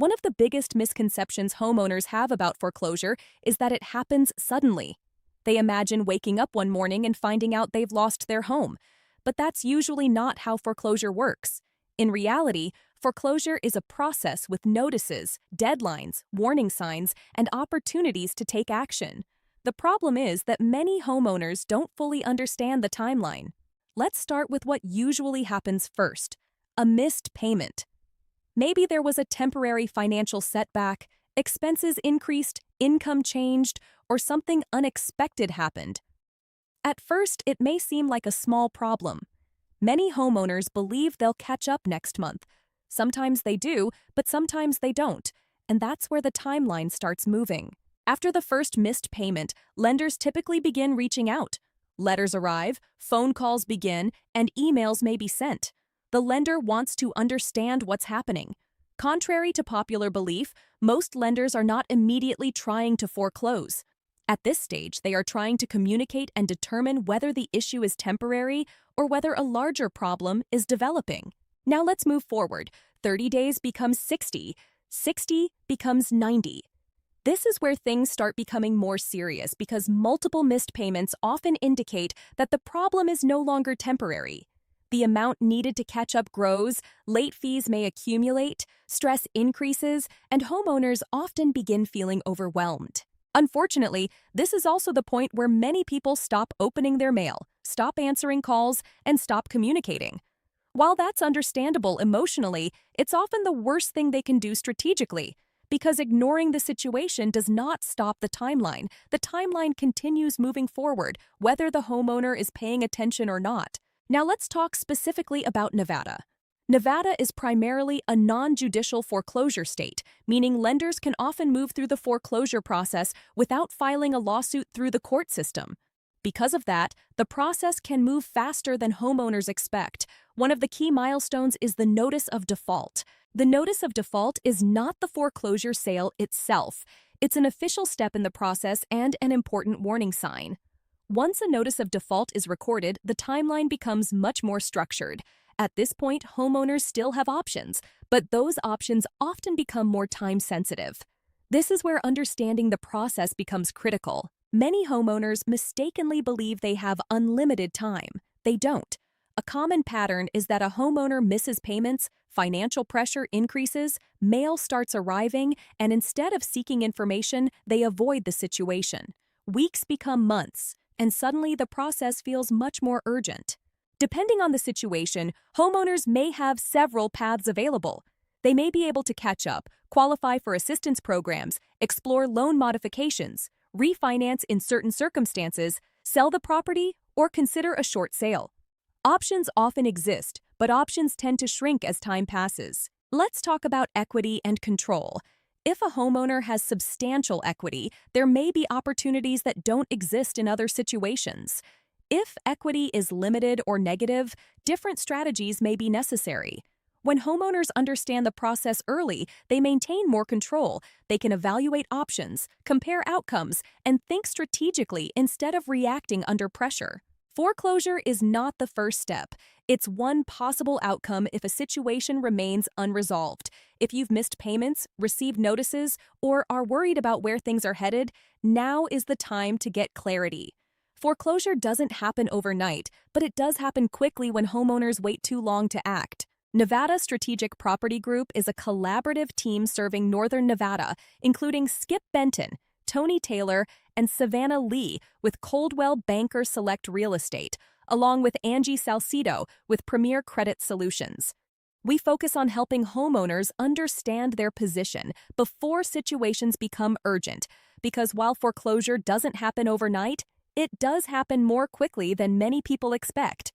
One of the biggest misconceptions homeowners have about foreclosure is that it happens suddenly. They imagine waking up one morning and finding out they've lost their home. But that's usually not how foreclosure works. In reality, foreclosure is a process with notices, deadlines, warning signs, and opportunities to take action. The problem is that many homeowners don't fully understand the timeline. Let's start with what usually happens first: a missed payment. Maybe there was a temporary financial setback, expenses increased, income changed, or something unexpected happened. At first, it may seem like a small problem. Many homeowners believe they'll catch up next month. Sometimes they do, but sometimes they don't, and that's where the timeline starts moving. After the first missed payment, lenders typically begin reaching out. Letters arrive, phone calls begin, and emails may be sent. The lender wants to understand what's happening. Contrary to popular belief, most lenders are not immediately trying to foreclose. At this stage, they are trying to communicate and determine whether the issue is temporary or whether a larger problem is developing. Now let's move forward. 30 days becomes 60. 60 becomes 90. This is where things start becoming more serious because multiple missed payments often indicate that the problem is no longer temporary. The amount needed to catch up grows, late fees may accumulate, stress increases, and homeowners often begin feeling overwhelmed. Unfortunately, this is also the point where many people stop opening their mail, stop answering calls, and stop communicating. While that's understandable emotionally, it's often the worst thing they can do strategically, because ignoring the situation does not stop the timeline. The timeline continues moving forward, whether the homeowner is paying attention or not. Now let's talk specifically about Nevada. Nevada is primarily a non-judicial foreclosure state, meaning lenders can often move through the foreclosure process without filing a lawsuit through the court system. Because of that, the process can move faster than homeowners expect. One of the key milestones is the notice of default. The notice of default is not the foreclosure sale itself. It's an official step in the process and an important warning sign. Once a notice of default is recorded, the timeline becomes much more structured. At this point, homeowners still have options, but those options often become more time-sensitive. This is where understanding the process becomes critical. Many homeowners mistakenly believe they have unlimited time. They don't. A common pattern is that a homeowner misses payments, financial pressure increases, mail starts arriving, and instead of seeking information, they avoid the situation. Weeks become months, and suddenly the process feels much more urgent. Depending on the situation, homeowners may have several paths available. They may be able to catch up, qualify for assistance programs, explore loan modifications, refinance in certain circumstances, sell the property, or consider a short sale. Options often exist, but options tend to shrink as time passes. Let's talk about equity and control. If a homeowner has substantial equity, there may be opportunities that don't exist in other situations. If equity is limited or negative, different strategies may be necessary. When homeowners understand the process early, they maintain more control. They can evaluate options, compare outcomes, and think strategically instead of reacting under pressure. Foreclosure is not the first step. It's one possible outcome if a situation remains unresolved. If you've missed payments, received notices, or are worried about where things are headed, now is the time to get clarity. Foreclosure doesn't happen overnight, but it does happen quickly when homeowners wait too long to act. Nevada Strategic Property Group is a collaborative team serving Northern Nevada, including Skip Benton, Toni Taylor, and Savannah Lee with Coldwell Banker Select Real Estate, along with Angie Salcido with Premier Credit Solutions. We focus on helping homeowners understand their position before situations become urgent, because while foreclosure doesn't happen overnight, it does happen more quickly than many people expect.